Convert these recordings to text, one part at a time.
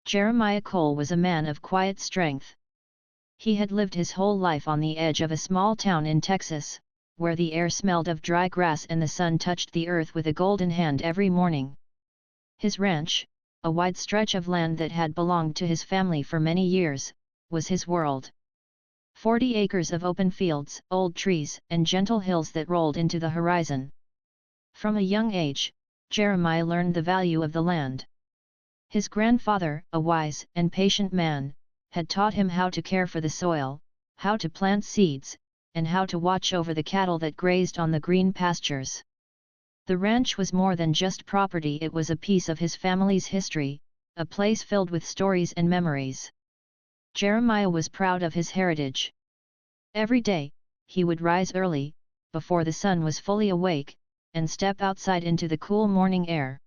Jeremiah Cole was a man of quiet strength. He had lived his whole life on the edge of a small town in Texas, where the air smelled of dry grass and the sun touched the earth with a golden hand every morning. His ranch, a wide stretch of land that had belonged to his family for many years, was his world. 40 acres of open fields, old trees, and gentle hills that rolled into the horizon. From a young age, Jeremiah learned the value of the land. His grandfather, a wise and patient man, had taught him how to care for the soil, how to plant seeds, and how to watch over the cattle that grazed on the green pastures. The ranch was more than just property, it was a piece of his family's history, a place filled with stories and memories. Jeremiah was proud of his heritage. Every day, he would rise early, before the sun was fully awake, and step outside into the cool morning air.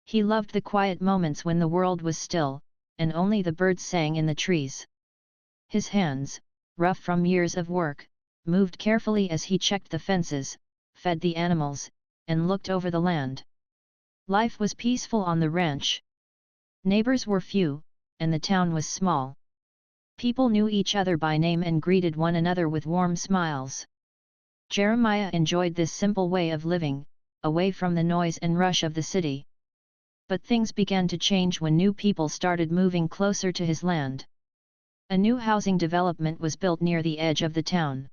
He loved the quiet moments when the world was still, and only the birds sang in the trees. His hands, rough from years of work, moved carefully as he checked the fences, fed the animals, and looked over the land. Life was peaceful on the ranch. Neighbors were few, and the town was small. People knew each other by name and greeted one another with warm smiles. Jeremiah enjoyed this simple way of living, away from the noise and rush of the city. But things began to change when new people started moving closer to his land. A new housing development was built near the edge of the town.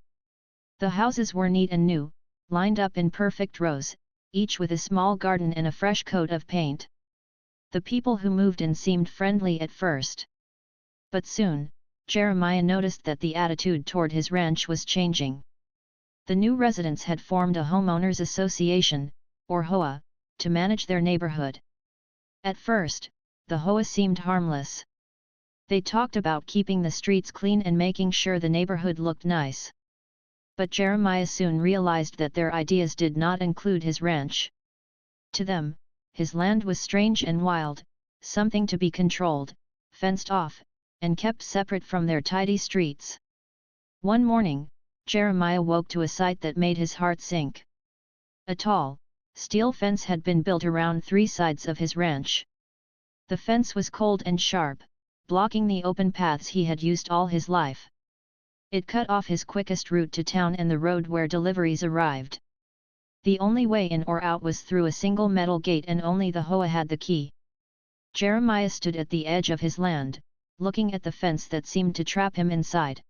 The houses were neat and new, lined up in perfect rows, each with a small garden and a fresh coat of paint. The people who moved in seemed friendly at first. But soon, Jeremiah noticed that the attitude toward his ranch was changing. The new residents had formed a homeowners association, or HOA, to manage their neighborhood. At first, the HOA seemed harmless. They talked about keeping the streets clean and making sure the neighborhood looked nice. But Jeremiah soon realized that their ideas did not include his ranch. To them, his land was strange and wild, something to be controlled, fenced off, and kept separate from their tidy streets. One morning, Jeremiah woke to a sight that made his heart sink. A tall, steel fence had been built around 3 sides of his ranch. The fence was cold and sharp, blocking the open paths he had used all his life. It cut off his quickest route to town and the road where deliveries arrived. The only way in or out was through a single metal gate, and only the HOA had the key. Jeremiah stood at the edge of his land, looking at the fence that seemed to trap him inside.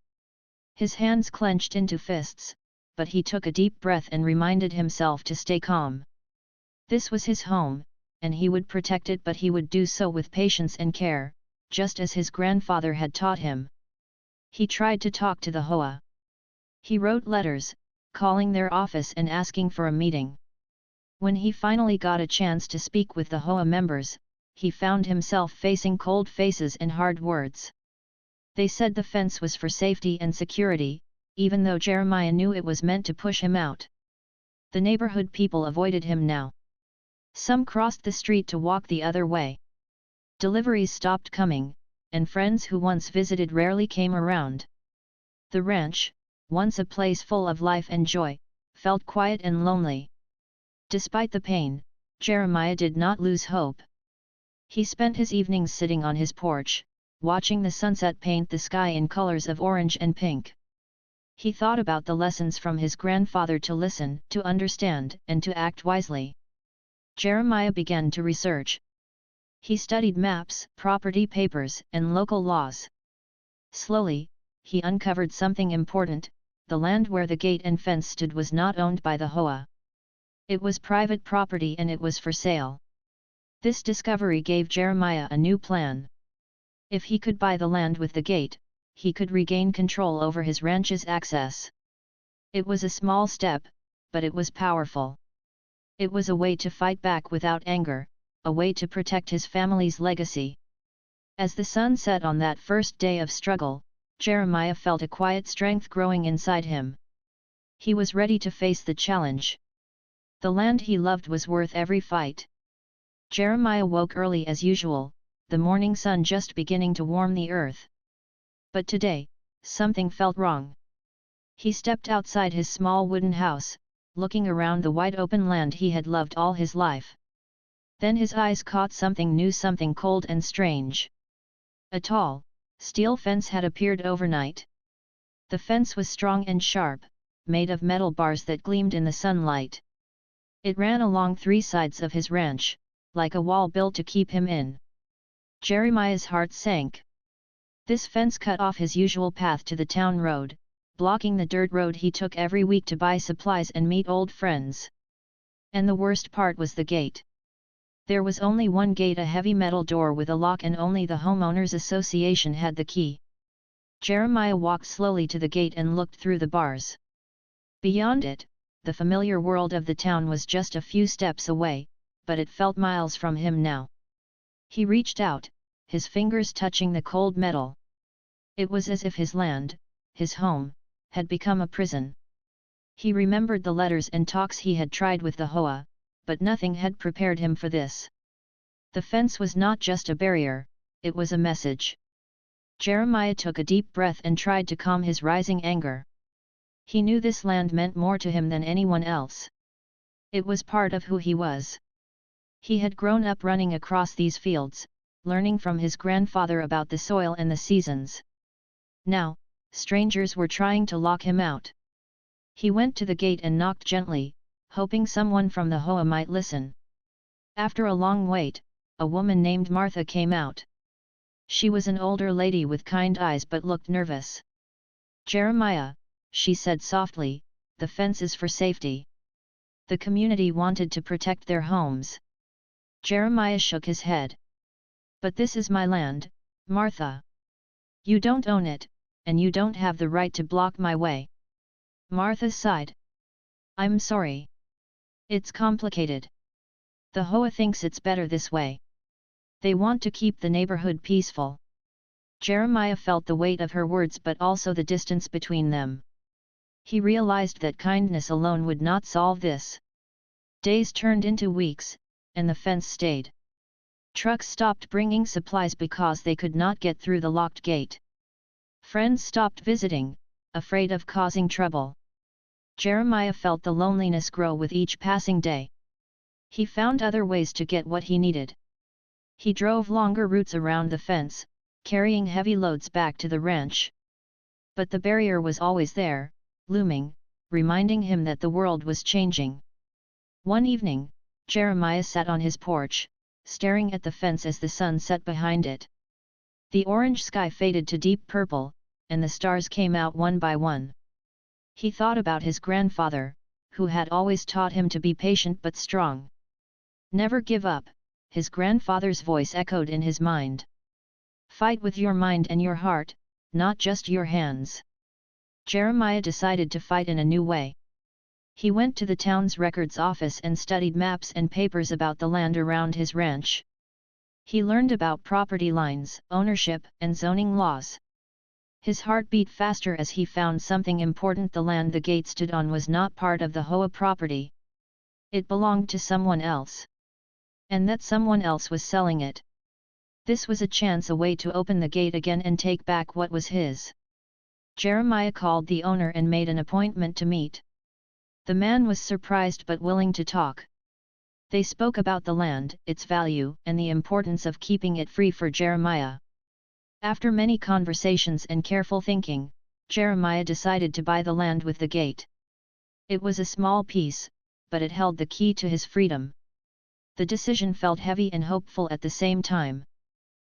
His hands clenched into fists, but he took a deep breath and reminded himself to stay calm. This was his home, and he would protect it, but he would do so with patience and care, just as his grandfather had taught him. He tried to talk to the HOA. He wrote letters, calling their office and asking for a meeting. When he finally got a chance to speak with the HOA members, he found himself facing cold faces and hard words. They said the fence was for safety and security, even though Jeremiah knew it was meant to push him out. The neighborhood people avoided him now. Some crossed the street to walk the other way. Deliveries stopped coming, and friends who once visited rarely came around. The ranch, once a place full of life and joy, felt quiet and lonely. Despite the pain, Jeremiah did not lose hope. He spent his evenings sitting on his porch, watching the sunset paint the sky in colors of orange and pink. He thought about the lessons from his grandfather: to listen, to understand, and to act wisely. Jeremiah began to research. He studied maps, property papers, and local laws. Slowly, he uncovered something important: the land where the gate and fence stood was not owned by the HOA. It was private property and it was for sale. This discovery gave Jeremiah a new plan. If he could buy the land with the gate, he could regain control over his ranch's access. It was a small step, but it was powerful. It was a way to fight back without anger, a way to protect his family's legacy. As the sun set on that first day of struggle, Jeremiah felt a quiet strength growing inside him. He was ready to face the challenge. The land he loved was worth every fight. Jeremiah woke early as usual, the morning sun just beginning to warm the earth. But today, something felt wrong. He stepped outside his small wooden house, looking around the wide open land he had loved all his life. Then his eyes caught something new, something cold and strange. A tall, steel fence had appeared overnight. The fence was strong and sharp, made of metal bars that gleamed in the sunlight. It ran along three sides of his ranch, like a wall built to keep him in. Jeremiah's heart sank. This fence cut off his usual path to the town road, blocking the dirt road he took every week to buy supplies and meet old friends. And the worst part was the gate. There was only one gate, a heavy metal door with a lock, and only the homeowners association had the key. Jeremiah walked slowly to the gate and looked through the bars. Beyond it, the familiar world of the town was just a few steps away, but it felt miles from him now. He reached out, his fingers touching the cold metal. It was as if his land, his home, had become a prison. He remembered the letters and talks he had tried with the HOA, but nothing had prepared him for this. The fence was not just a barrier, it was a message. Jeremiah took a deep breath and tried to calm his rising anger. He knew this land meant more to him than anyone else. It was part of who he was. He had grown up running across these fields, learning from his grandfather about the soil and the seasons. Now, strangers were trying to lock him out. He went to the gate and knocked gently, hoping someone from the HOA might listen. After a long wait, a woman named Martha came out. She was an older lady with kind eyes but looked nervous. "Jeremiah," she said softly, "the fence is for safety. The community wanted to protect their homes." Jeremiah shook his head. "But this is my land, Martha. You don't own it, and you don't have the right to block my way." Martha sighed. "I'm sorry. It's complicated. The HOA thinks it's better this way. They want to keep the neighborhood peaceful." Jeremiah felt the weight of her words but also the distance between them. He realized that kindness alone would not solve this. Days turned into weeks, and the fence stayed. Trucks stopped bringing supplies because they could not get through the locked gate. Friends stopped visiting, afraid of causing trouble. Jeremiah felt the loneliness grow with each passing day. He found other ways to get what he needed. He drove longer routes around the fence, carrying heavy loads back to the ranch. But the barrier was always there, looming, reminding him that the world was changing. One evening, Jeremiah sat on his porch, staring at the fence as the sun set behind it. The orange sky faded to deep purple, and the stars came out one by one. He thought about his grandfather, who had always taught him to be patient but strong. "Never give up," his grandfather's voice echoed in his mind. "Fight with your mind and your heart, not just your hands." Jeremiah decided to fight in a new way. He went to the town's records office and studied maps and papers about the land around his ranch. He learned about property lines, ownership, and zoning laws. His heart beat faster as he found something important: the land the gate stood on was not part of the HOA property. It belonged to someone else. And that someone else was selling it. This was a chance, a way to open the gate again and take back what was his. Jeremiah called the owner and made an appointment to meet. The man was surprised but willing to talk. They spoke about the land, its value, and the importance of keeping it free for Jeremiah. After many conversations and careful thinking, Jeremiah decided to buy the land with the gate. It was a small piece, but it held the key to his freedom. The decision felt heavy and hopeful at the same time.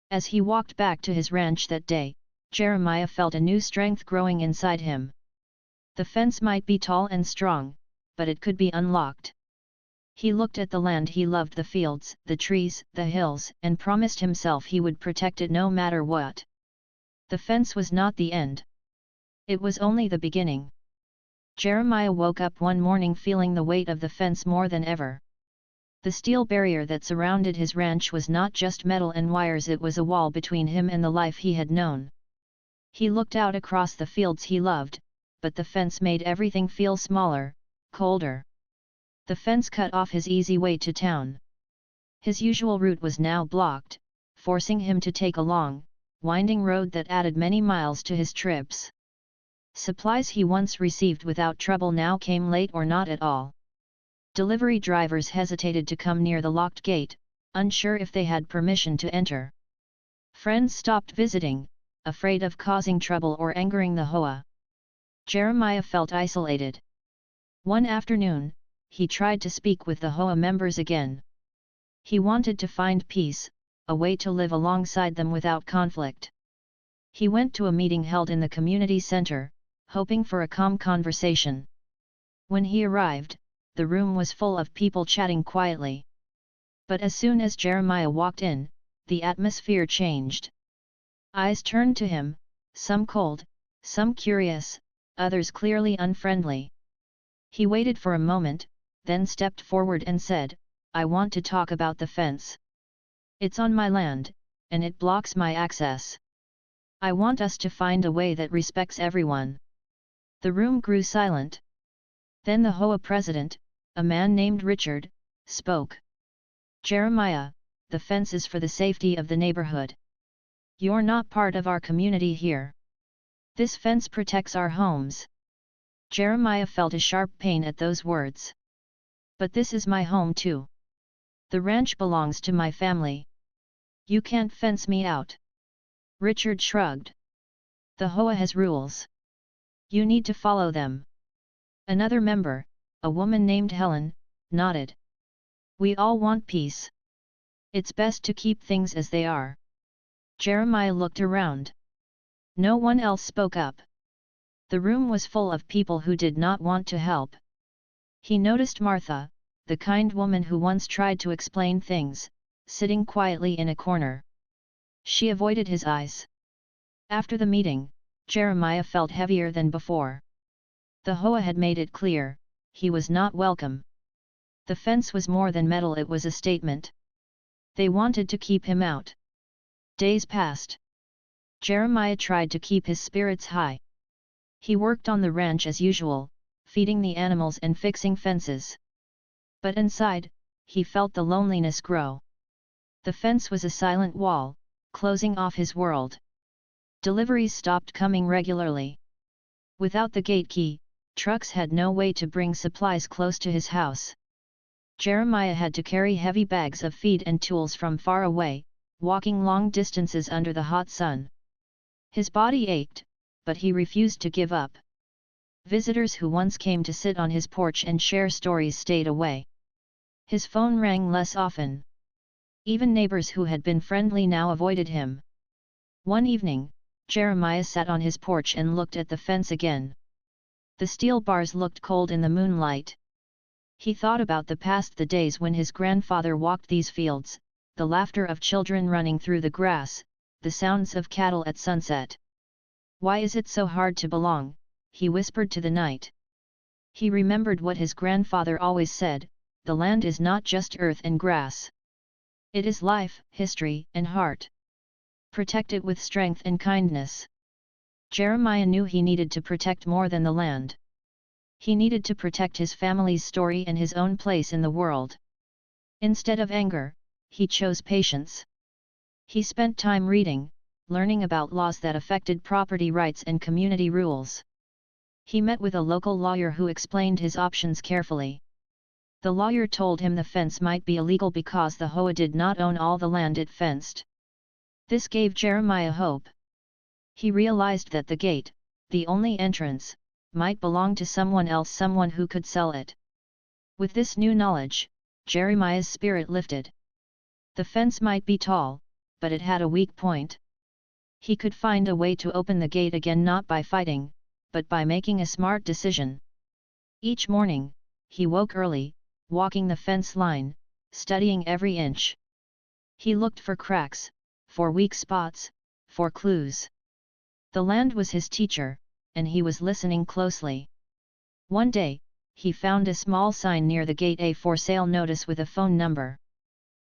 As he walked back to his ranch that day, Jeremiah felt a new strength growing inside him. The fence might be tall and strong, but it could be unlocked. He looked at the land he loved, the fields, the trees, the hills, and promised himself he would protect it no matter what. The fence was not the end. It was only the beginning. Jeremiah woke up one morning feeling the weight of the fence more than ever. The steel barrier that surrounded his ranch was not just metal and wires, it was a wall between him and the life he had known. He looked out across the fields he loved, but the fence made everything feel smaller, colder. The fence cut off his easy way to town. His usual route was now blocked, forcing him to take a long, winding road that added many miles to his trips. Supplies he once received without trouble now came late or not at all. Delivery drivers hesitated to come near the locked gate, unsure if they had permission to enter. Friends stopped visiting, afraid of causing trouble or angering the HOA. Jeremiah felt isolated. One afternoon, he tried to speak with the HOA members again. He wanted to find peace, a way to live alongside them without conflict. He went to a meeting held in the community center, hoping for a calm conversation. When he arrived, the room was full of people chatting quietly. But as soon as Jeremiah walked in, the atmosphere changed. Eyes turned to him, some cold, some curious, others clearly unfriendly. He waited for a moment, then stepped forward and said, "I want to talk about the fence. It's on my land, and it blocks my access. I want us to find a way that respects everyone." The room grew silent. Then the HOA president, a man named Richard, spoke. "Jeremiah, the fence is for the safety of the neighborhood. You're not part of our community here. This fence protects our homes." Jeremiah felt a sharp pain at those words. "But this is my home too. The ranch belongs to my family. You can't fence me out." Richard shrugged. "The HOA has rules. You need to follow them." Another member, a woman named Helen, nodded. "We all want peace. It's best to keep things as they are." Jeremiah looked around. No one else spoke up. The room was full of people who did not want to help. He noticed Martha, the kind woman who once tried to explain things, sitting quietly in a corner. She avoided his eyes. After the meeting, Jeremiah felt heavier than before. The HOA had made it clear, he was not welcome. The fence was more than metal, it was a statement. They wanted to keep him out. Days passed. Jeremiah tried to keep his spirits high. He worked on the ranch as usual, feeding the animals and fixing fences. But inside, he felt the loneliness grow. The fence was a silent wall, closing off his world. Deliveries stopped coming regularly. Without the gate key, trucks had no way to bring supplies close to his house. Jeremiah had to carry heavy bags of feed and tools from far away, walking long distances under the hot sun. His body ached, but he refused to give up. Visitors who once came to sit on his porch and share stories stayed away. His phone rang less often. Even neighbors who had been friendly now avoided him. One evening, Jeremiah sat on his porch and looked at the fence again. The steel bars looked cold in the moonlight. He thought about the days when his grandfather walked these fields, the laughter of children running through the grass, the sounds of cattle at sunset. "Why is it so hard to belong?" he whispered to the night. He remembered what his grandfather always said, "The land is not just earth and grass. It is life, history, and heart. Protect it with strength and kindness." Jeremiah knew he needed to protect more than the land. He needed to protect his family's story and his own place in the world. Instead of anger, he chose patience. He spent time reading, learning about laws that affected property rights and community rules. He met with a local lawyer who explained his options carefully. The lawyer told him the fence might be illegal because the HOA did not own all the land it fenced. This gave Jeremiah hope. He realized that the gate, the only entrance, might belong to someone else, someone who could sell it. With this new knowledge, Jeremiah's spirit lifted. The fence might be tall, but it had a weak point. He could find a way to open the gate again, not by fighting, but by making a smart decision. Each morning, he woke early, walking the fence line, studying every inch. He looked for cracks, for weak spots, for clues. The land was his teacher, and he was listening closely. One day, he found a small sign near the gate, a for sale notice with a phone number.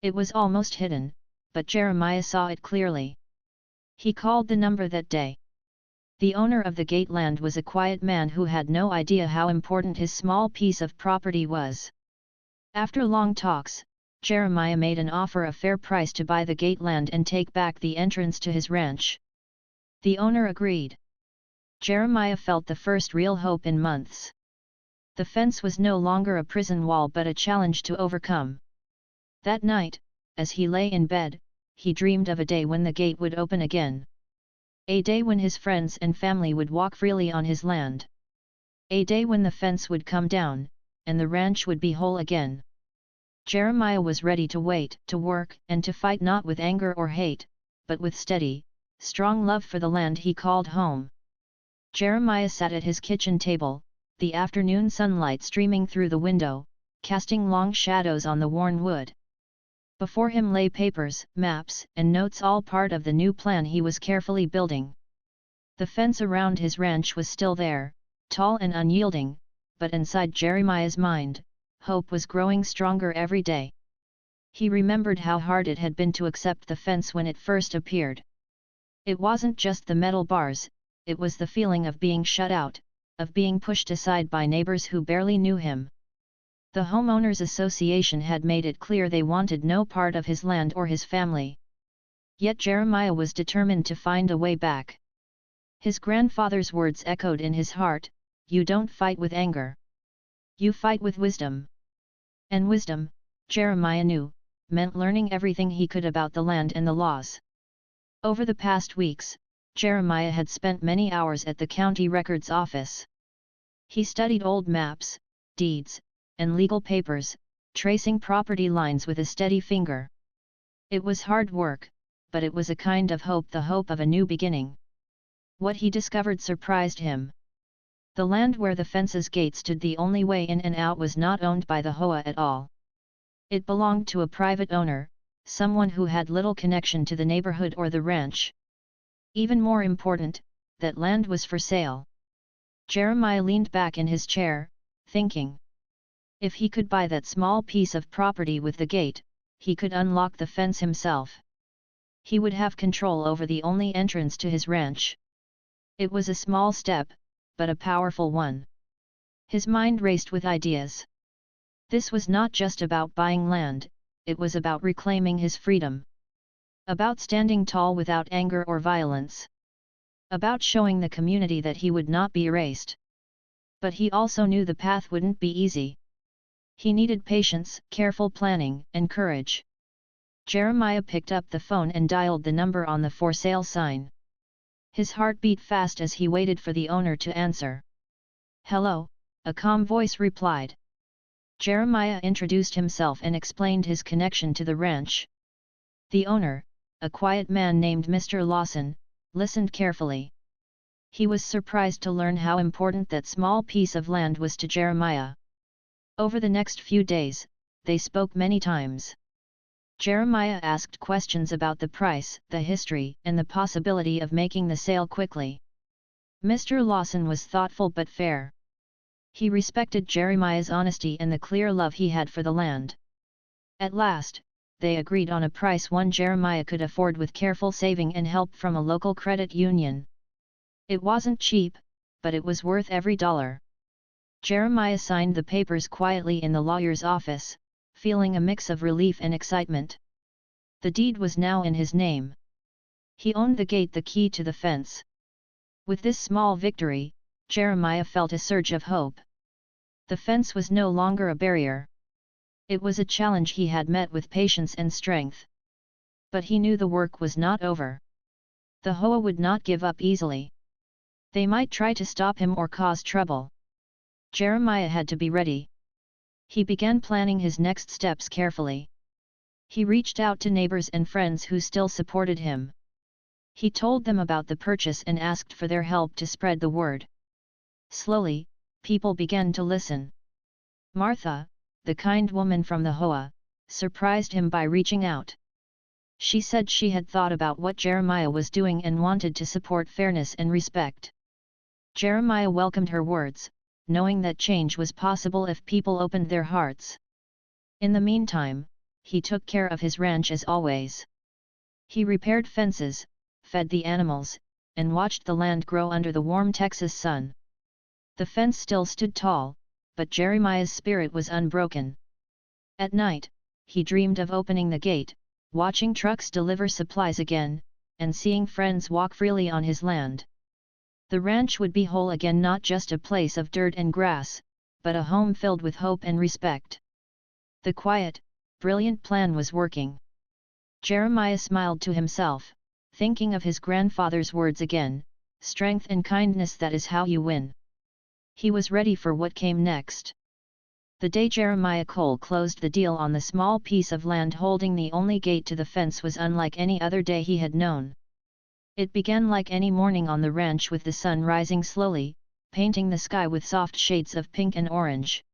It was almost hidden, but Jeremiah saw it clearly. He called the number that day. The owner of the gate land was a quiet man who had no idea how important his small piece of property was. After long talks, Jeremiah made an offer, a fair price to buy the gate land and take back the entrance to his ranch. The owner agreed. Jeremiah felt the first real hope in months. The fence was no longer a prison wall but a challenge to overcome. That night, as he lay in bed, he dreamed of a day when the gate would open again. A day when his friends and family would walk freely on his land. A day when the fence would come down, and the ranch would be whole again. Jeremiah was ready to wait, to work, and to fight not with anger or hate, but with steady, strong love for the land he called home. Jeremiah sat at his kitchen table, the afternoon sunlight streaming through the window, casting long shadows on the worn wood. Before him lay papers, maps, and notes, all part of the new plan he was carefully building. The fence around his ranch was still there, tall and unyielding, but inside Jeremiah's mind, hope was growing stronger every day. He remembered how hard it had been to accept the fence when it first appeared. It wasn't just the metal bars, it was the feeling of being shut out, of being pushed aside by neighbors who barely knew him. The Homeowners Association had made it clear they wanted no part of his land or his family. Yet Jeremiah was determined to find a way back. His grandfather's words echoed in his heart, "You don't fight with anger. You fight with wisdom." And wisdom, Jeremiah knew, meant learning everything he could about the land and the laws. Over the past weeks, Jeremiah had spent many hours at the county records office. He studied old maps, deeds, and legal papers, tracing property lines with a steady finger. It was hard work, but it was a kind of hope, the hope of a new beginning. What he discovered surprised him. The land where the fence's gate stood the only way in and out was not owned by the HOA at all. It belonged to a private owner, someone who had little connection to the neighborhood or the ranch. Even more important, that land was for sale. Jeremiah leaned back in his chair, thinking. If he could buy that small piece of property with the gate, he could unlock the fence himself. He would have control over the only entrance to his ranch. It was a small step, but a powerful one. His mind raced with ideas. This was not just about buying land, it was about reclaiming his freedom. About standing tall without anger or violence. About showing the community that he would not be erased. But he also knew the path wouldn't be easy. He needed patience, careful planning, and courage. Jeremiah picked up the phone and dialed the number on the for sale sign. His heart beat fast as he waited for the owner to answer. "Hello," a calm voice replied. Jeremiah introduced himself and explained his connection to the ranch. The owner, a quiet man named Mr. Lawson, listened carefully. He was surprised to learn how important that small piece of land was to Jeremiah. Over the next few days, they spoke many times. Jeremiah asked questions about the price, the history, and the possibility of making the sale quickly. Mr. Lawson was thoughtful but fair. He respected Jeremiah's honesty and the clear love he had for the land. At last, they agreed on a price one Jeremiah could afford with careful saving and help from a local credit union. It wasn't cheap, but it was worth every dollar. Jeremiah signed the papers quietly in the lawyer's office, feeling a mix of relief and excitement. The deed was now in his name. He owned the gate, the key to the fence. With this small victory, Jeremiah felt a surge of hope. The fence was no longer a barrier. It was a challenge he had met with patience and strength. But he knew the work was not over. The HOA would not give up easily. They might try to stop him or cause trouble. Jeremiah had to be ready. He began planning his next steps carefully. He reached out to neighbors and friends who still supported him. He told them about the purchase and asked for their help to spread the word. Slowly, people began to listen. Martha, the kind woman from the HOA, surprised him by reaching out. She said she had thought about what Jeremiah was doing and wanted to support fairness and respect. Jeremiah welcomed her words, knowing that change was possible if people opened their hearts. In the meantime, he took care of his ranch as always. He repaired fences, fed the animals, and watched the land grow under the warm Texas sun. The fence still stood tall, but Jeremiah's spirit was unbroken. At night, he dreamed of opening the gate, watching trucks deliver supplies again, and seeing friends walk freely on his land. The ranch would be whole again, not just a place of dirt and grass, but a home filled with hope and respect. The quiet, brilliant plan was working. Jeremiah smiled to himself, thinking of his grandfather's words again, strength and kindness, that is how you win. He was ready for what came next. The day Jeremiah Cole closed the deal on the small piece of land holding the only gate to the fence was unlike any other day he had known. It began like any morning on the ranch, with the sun rising slowly, painting the sky with soft shades of pink and orange.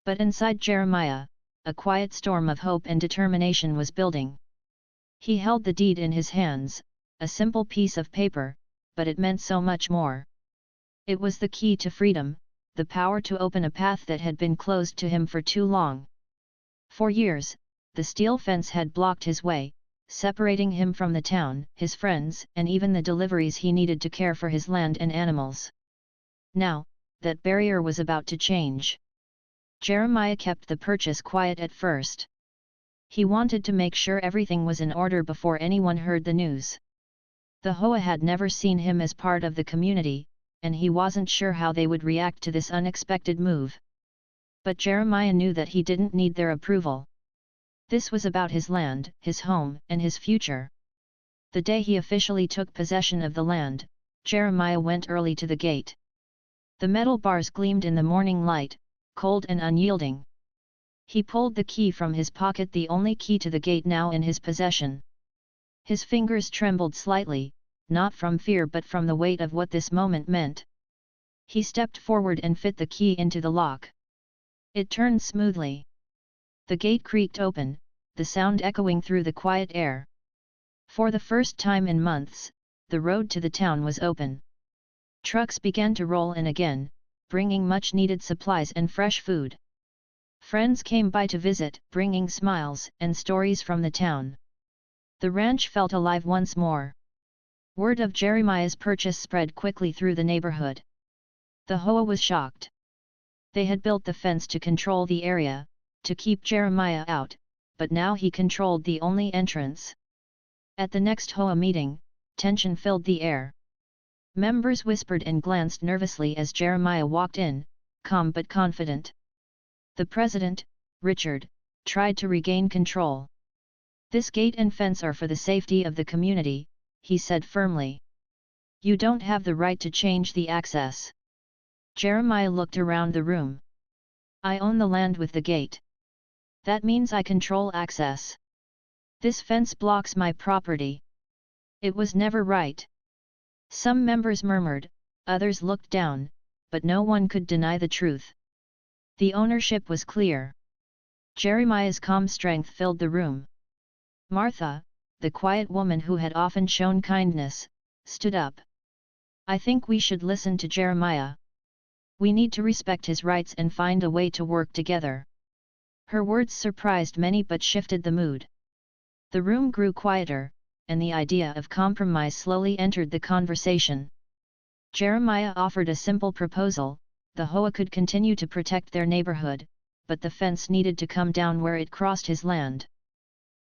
But inside Jeremiah, a quiet storm of hope and determination was building. He held the deed in his hands, a simple piece of paper, but it meant so much more. It was the key to freedom, the power to open a path that had been closed to him for too long. For years, the steel fence had blocked his way, separating him from the town, his friends, and even the deliveries he needed to care for his land and animals. Now, that barrier was about to change. Jeremiah kept the purchase quiet at first. He wanted to make sure everything was in order before anyone heard the news. The HOA had never seen him as part of the community, and he wasn't sure how they would react to this unexpected move. But Jeremiah knew that he didn't need their approval. This was about his land, his home, and his future. The day he officially took possession of the land, Jeremiah went early to the gate. The metal bars gleamed in the morning light, cold and unyielding. He pulled the key from his pocket, the only key to the gate now in his possession. His fingers trembled slightly, not from fear but from the weight of what this moment meant. He stepped forward and fit the key into the lock. It turned smoothly. The gate creaked open, the sound echoing through the quiet air. For the first time in months, the road to the town was open. Trucks began to roll in again, bringing much-needed supplies and fresh food. Friends came by to visit, bringing smiles and stories from the town. The ranch felt alive once more. Word of Jeremiah's purchase spread quickly through the neighborhood. The HOA was shocked. They had built the fence to control the area, to keep Jeremiah out, but now he controlled the only entrance. At the next HOA meeting, tension filled the air. Members whispered and glanced nervously as Jeremiah walked in, calm but confident. The president, Richard, tried to regain control. "This gate and fence are for the safety of the community," he said firmly. "You don't have the right to change the access." Jeremiah looked around the room. "I own the land with the gate. That means I control access. This fence blocks my property. It was never right." Some members murmured, others looked down, but no one could deny the truth. The ownership was clear. Jeremiah's calm strength filled the room. Martha, the quiet woman who had often shown kindness, stood up. "I think we should listen to Jeremiah. We need to respect his rights and find a way to work together." Her words surprised many but shifted the mood. The room grew quieter, and the idea of compromise slowly entered the conversation. Jeremiah offered a simple proposal: the HOA could continue to protect their neighborhood, but the fence needed to come down where it crossed his land.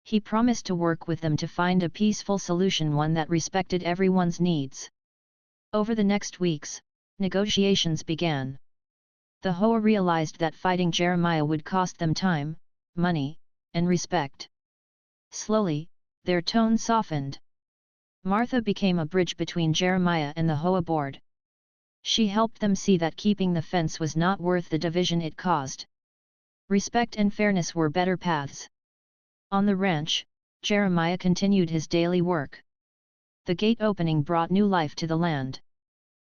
He promised to work with them to find a peaceful solution, one that respected everyone's needs. Over the next weeks, negotiations began. The HOA realized that fighting Jeremiah would cost them time, money, and respect. Slowly, their tone softened. Martha became a bridge between Jeremiah and the HOA board. She helped them see that keeping the fence was not worth the division it caused. Respect and fairness were better paths. On the ranch, Jeremiah continued his daily work. The gate opening brought new life to the land.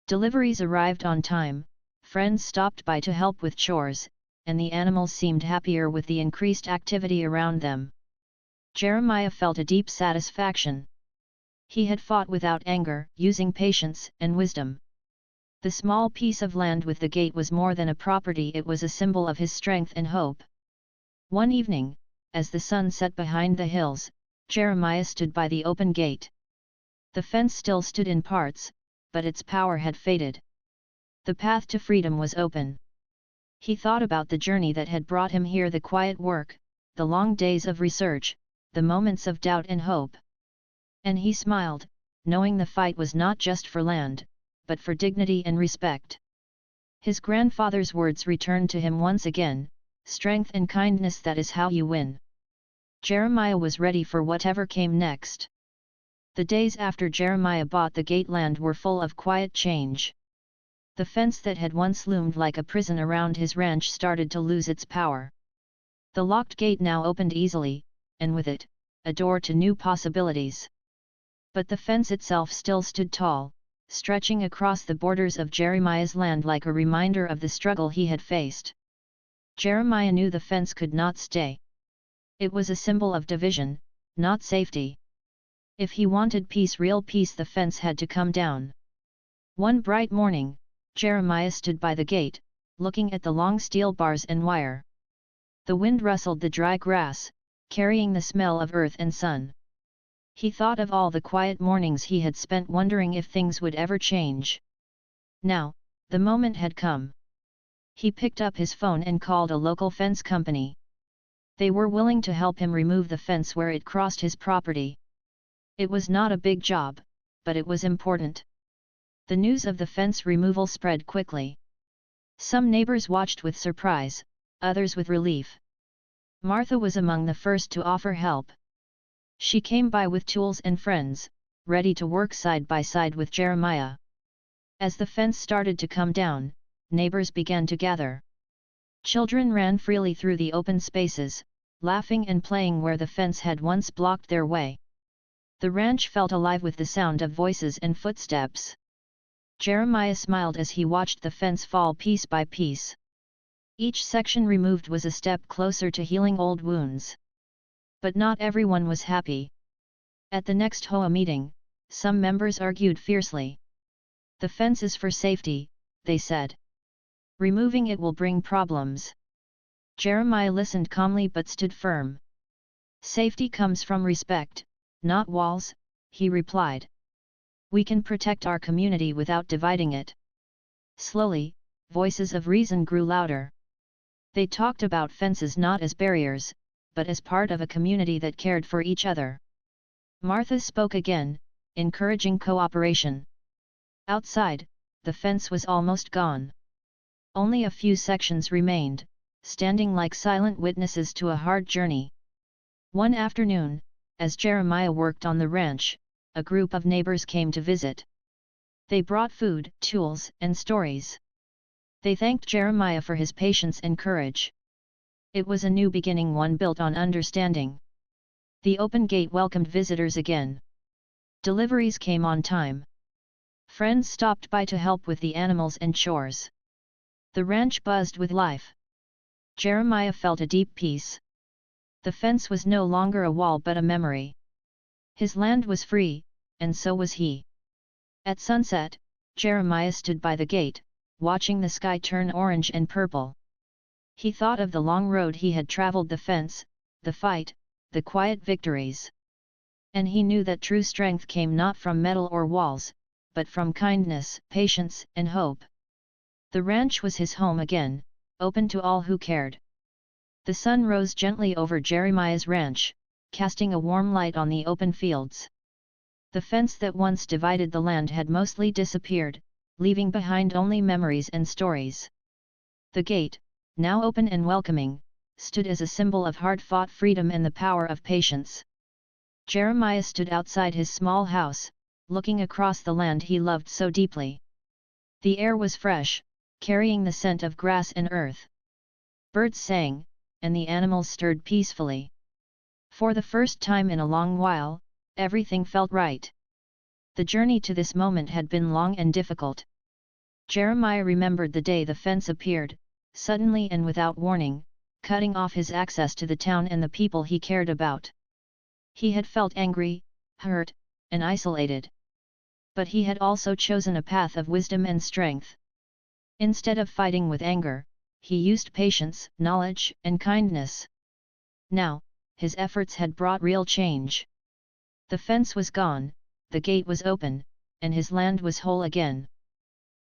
Deliveries arrived on time, friends stopped by to help with chores, and the animals seemed happier with the increased activity around them. Jeremiah felt a deep satisfaction. He had fought without anger, using patience and wisdom. The small piece of land with the gate was more than a property, it was a symbol of his strength and hope. One evening, as the sun set behind the hills, Jeremiah stood by the open gate. The fence still stood in parts, but its power had faded. The path to freedom was open. He thought about the journey that had brought him here, the quiet work, the long days of research, the moments of doubt and hope. And he smiled, knowing the fight was not just for land, but for dignity and respect. His grandfather's words returned to him once again: "Strength and kindness, that is how you win." Jeremiah was ready for whatever came next. The days after Jeremiah bought the gate land were full of quiet change. The fence that had once loomed like a prison around his ranch started to lose its power. The locked gate now opened easily, and with it, a door to new possibilities. But the fence itself still stood tall, stretching across the borders of Jeremiah's land like a reminder of the struggle he had faced. Jeremiah knew the fence could not stay. It was a symbol of division, not safety. If he wanted peace, real peace, the fence had to come down. One bright morning, Jeremiah stood by the gate, looking at the long steel bars and wire. The wind rustled the dry grass, carrying the smell of earth and sun. He thought of all the quiet mornings he had spent wondering if things would ever change. Now, the moment had come. He picked up his phone and called a local fence company. They were willing to help him remove the fence where it crossed his property. It was not a big job, but it was important. The news of the fence removal spread quickly. Some neighbors watched with surprise, others with relief. Martha was among the first to offer help. She came by with tools and friends, ready to work side by side with Jeremiah. As the fence started to come down, neighbors began to gather. Children ran freely through the open spaces, laughing and playing where the fence had once blocked their way. The ranch felt alive with the sound of voices and footsteps. Jeremiah smiled as he watched the fence fall piece by piece. Each section removed was a step closer to healing old wounds. But not everyone was happy. At the next HOA meeting, some members argued fiercely. The fence is for safety, they said. Removing it will bring problems. Jeremiah listened calmly but stood firm. Safety comes from respect, not walls, he replied. We can protect our community without dividing it. Slowly, voices of reason grew louder. They talked about fences not as barriers, but as part of a community that cared for each other. Martha spoke again, encouraging cooperation. Outside, the fence was almost gone. Only a few sections remained, standing like silent witnesses to a hard journey. One afternoon, as Jeremiah worked on the ranch, a group of neighbors came to visit. They brought food, tools, and stories. They thanked Jeremiah for his patience and courage. It was a new beginning, one built on understanding. The open gate welcomed visitors again. Deliveries came on time. Friends stopped by to help with the animals and chores. The ranch buzzed with life. Jeremiah felt a deep peace. The fence was no longer a wall but a memory. His land was free, and so was he. At sunset, Jeremiah stood by the gate, watching the sky turn orange and purple. He thought of the long road he had traveled, the fence, the fight, the quiet victories. And he knew that true strength came not from metal or walls, but from kindness, patience, and hope. The ranch was his home again, open to all who cared. The sun rose gently over Jeremiah's ranch, casting a warm light on the open fields. The fence that once divided the land had mostly disappeared, leaving behind only memories and stories. The gate, now open and welcoming, stood as a symbol of hard-fought freedom and the power of patience. Jeremiah stood outside his small house, looking across the land he loved so deeply. The air was fresh, carrying the scent of grass and earth. Birds sang, and the animals stirred peacefully. For the first time in a long while, everything felt right. The journey to this moment had been long and difficult. Jeremiah remembered the day the fence appeared, suddenly and without warning, cutting off his access to the town and the people he cared about. He had felt angry, hurt, and isolated. But he had also chosen a path of wisdom and strength. Instead of fighting with anger, he used patience, knowledge, and kindness. Now, his efforts had brought real change. The fence was gone, the gate was open, and his land was whole again.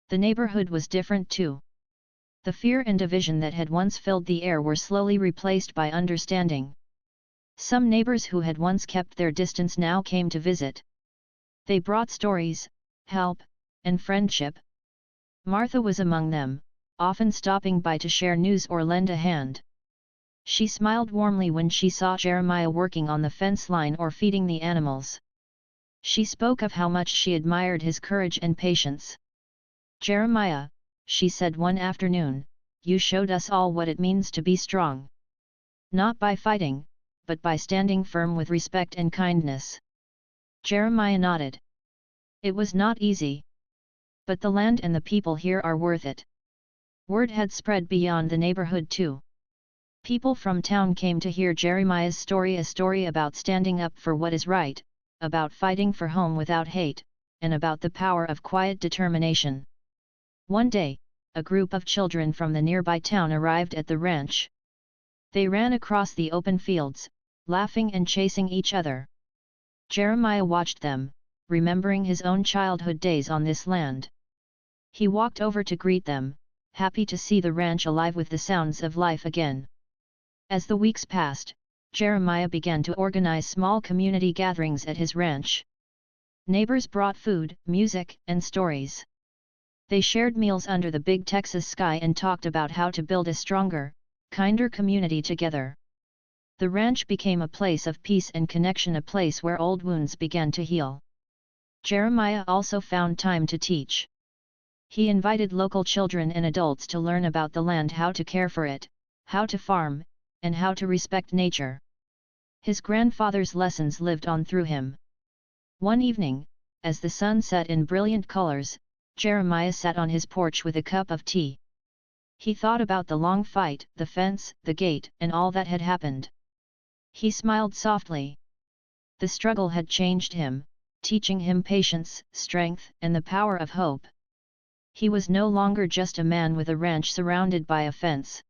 The neighborhood was different too. The fear and division that had once filled the air were slowly replaced by understanding. Some neighbors who had once kept their distance now came to visit. They brought stories, help, and friendship. Martha was among them, often stopping by to share news or lend a hand. She smiled warmly when she saw Jeremiah working on the fence line or feeding the animals. She spoke of how much she admired his courage and patience. "Jeremiah," she said one afternoon, "you showed us all what it means to be strong. Not by fighting, but by standing firm with respect and kindness." Jeremiah nodded. "It was not easy. But the land and the people here are worth it." Word had spread beyond the neighborhood too. People from town came to hear Jeremiah's story, a story about standing up for what is right, about fighting for home without hate, and about the power of quiet determination. One day, a group of children from the nearby town arrived at the ranch. They ran across the open fields, laughing and chasing each other. Jeremiah watched them, remembering his own childhood days on this land. He walked over to greet them, happy to see the ranch alive with the sounds of life again. As the weeks passed, Jeremiah began to organize small community gatherings at his ranch. Neighbors brought food, music, and stories. They shared meals under the big Texas sky and talked about how to build a stronger, kinder community together. The ranch became a place of peace and connection, a place where old wounds began to heal. Jeremiah also found time to teach. He invited local children and adults to learn about the land, how to care for it, how to farm, and how to respect nature. His grandfather's lessons lived on through him. One evening, as the sun set in brilliant colors, Jeremiah sat on his porch with a cup of tea. He thought about the long fight, the fence, the gate, and all that had happened. He smiled softly. The struggle had changed him, teaching him patience, strength, and the power of hope. He was no longer just a man with a ranch surrounded by a fence.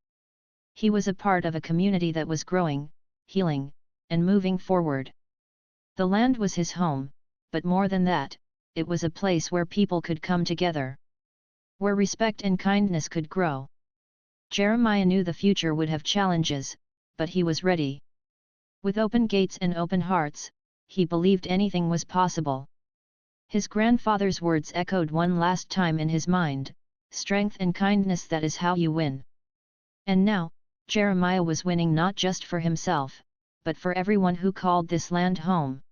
He was a part of a community that was growing, healing, and moving forward. The land was his home, but more than that, it was a place where people could come together, where respect and kindness could grow. Jeremiah knew the future would have challenges, but he was ready. With open gates and open hearts, he believed anything was possible. His grandfather's words echoed one last time in his mind, "Strength and kindness, that is how you win." And now, Jeremiah was winning not just for himself, but for everyone who called this land home.